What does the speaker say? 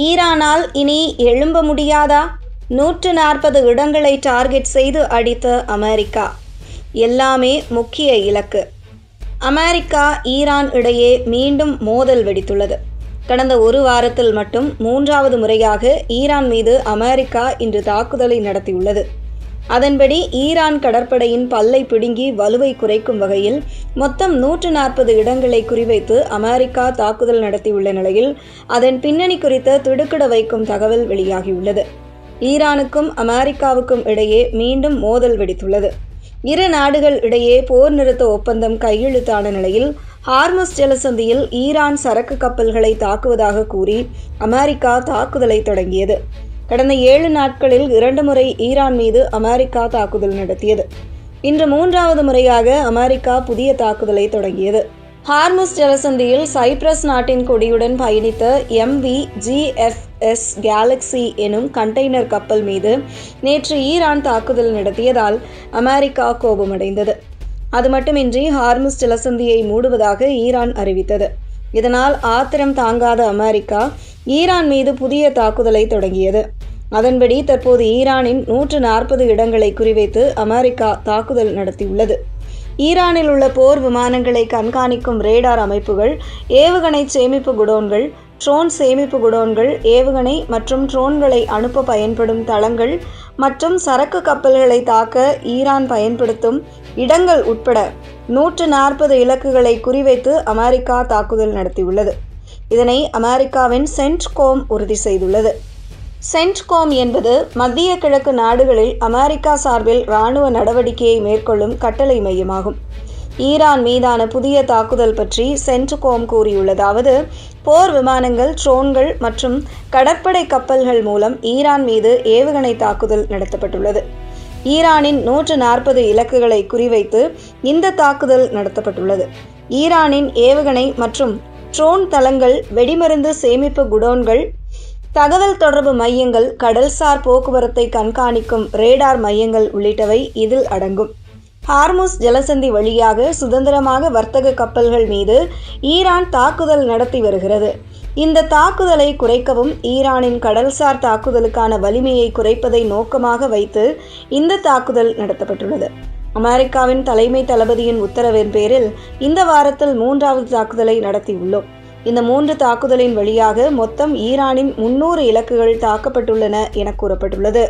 ஈரானால் இனி எழும்ப முடியாதா? 140 இடங்களை டார்கெட் செய்து அடித்த அமெரிக்கா. எல்லாமே முக்கிய இலக்கு. அமெரிக்கா ஈரான் இடையே மீண்டும் மோதல் வெடித்துள்ளது. கடந்த ஒரு வாரத்தில் மட்டும் 3வது முறையாக ஈரான் மீது அமெரிக்கா இன்று தாக்குதலை நடத்தியுள்ளது. அதன்படி ஈரான் கடற்படையின் பல்லை பிடுங்கி வலுவை குறைக்கும் வகையில் மொத்தம் 140 இடங்களை குறிவைத்து அமெரிக்கா தாக்குதல் நடத்தியுள்ள நிலையில் அதன் பின்னணி குறித்த திடுக்கிட வைக்கும் தகவல் வெளியாகியுள்ளது. ஈரானுக்கும் அமெரிக்காவுக்கும் இடையே மீண்டும் மோதல் வெடித்துள்ளது. இரு நாடுகள் இடையே போர் நிறுத்த ஒப்பந்தம் கையெழுத்தான நிலையில் ஹார்முஸ் ஜலசந்தியில் ஈரான் சரக்கு கப்பல்களை தாக்குவதாக கூறி அமெரிக்கா தாக்குதலை தொடங்கியது. கடந்த 7 நாட்களில் 2 முறை ஈரான் மீது அமெரிக்கா தாக்குதல் நடத்தியது. இன்று 3வது முறையாக அமெரிக்கா புதிய தாக்குதலை தொடங்கியது. ஹார்முஸ் ஜலசந்தியில் சைப்ரஸ் நாட்டின் கொடியுடன் பயணித்த MV GFS கேலக்ஸி எனும் கண்டெய்னர் கப்பல் மீது நேற்று ஈரான் தாக்குதல் நடத்தியதால் அமெரிக்கா கோபமடைந்தது. அது மட்டுமின்றி ஹார்முஸ் ஜலசந்தியை மூடுவதாக ஈரான் அறிவித்தது. இதனால் ஆத்திரம் தாங்காத அமெரிக்கா ஈரான் மீது புதிய தாக்குதலை தொடங்கியது. அதன்படி தற்போது ஈரானின் 140 இடங்களை குறிவைத்து அமெரிக்கா தாக்குதல் நடத்தியுள்ளது. ஈரானில் உள்ள போர் விமானங்களை கண்காணிக்கும் ரேடார் அமைப்புகள், ஏவுகணை சேமிப்பு குடோன்கள், ட்ரோன் சேமிப்பு குடோன்கள், ஏவுகணை மற்றும் ட்ரோன்களை அனுப்ப பயன்படும் தளங்கள் மற்றும் சரக்கு கப்பல்களை தாக்க ஈரான் பயன்படுத்தும் இடங்கள் உட்பட 140 இலக்குகளை குறிவைத்து அமெரிக்கா தாக்குதல் நடத்தியுள்ளது. இதனை அமெரிக்காவின் சென்ட்கோம் உறுதி செய்துள்ளது. சென்ட்கோம் என்பது மத்திய கிழக்கு நாடுகளில் அமெரிக்கா சார்பில் இராணுவ நடவடிக்கையை மேற்கொள்ளும் கட்டளை மையமாகும். ஈரான் மீதான புதிய தாக்குதல் பற்றி சென்ட்கோம் கூறியுள்ளதாவது, போர் விமானங்கள், ட்ரோன்கள் மற்றும் கடற்படை கப்பல்கள் மூலம் ஈரான் மீது ஏவுகணை தாக்குதல் நடத்தப்பட்டுள்ளது. ஈரானின் 140 இலக்குகளை குறிவைத்து இந்த தாக்குதல் நடத்தப்பட்டுள்ளது. ஈரானின் ஏவுகணை மற்றும் ட்ரோன் தளங்கள், வெடிமருந்து சேமிப்பு குடோன்கள், தகவல் தொடர்பு மையங்கள், கடல்சார் போக்குவரத்தை கண்காணிக்கும் ரேடார் மையங்கள் உள்ளிட்டவை இதில் அடங்கும். ஹார்முஸ் ஜலசந்தி வழியாக சுதந்திரமாக வர்த்தக கப்பல்கள் மீது ஈரான் தாக்குதல் நடத்தி வருகிறது. இந்த தாக்குதலை குறைக்கவும் ஈரானின் கடல்சார் தாக்குதலுக்கான வலிமையை குறைப்பதை நோக்கமாக வைத்து இந்த தாக்குதல் நடத்தப்பட்டுள்ளது. அமெரிக்காவின் தலைமை தளபதியின் உத்தரவின் பேரில் இந்த வாரத்தில் 3வது தாக்குதலை நடத்தியுள்ளோம். இந்த 3 தாக்குதலின் வழியாக மொத்தம் ஈரானின் 300 இலக்குகள் தாக்கப்பட்டுள்ளன என கூறப்பட்டுள்ளது.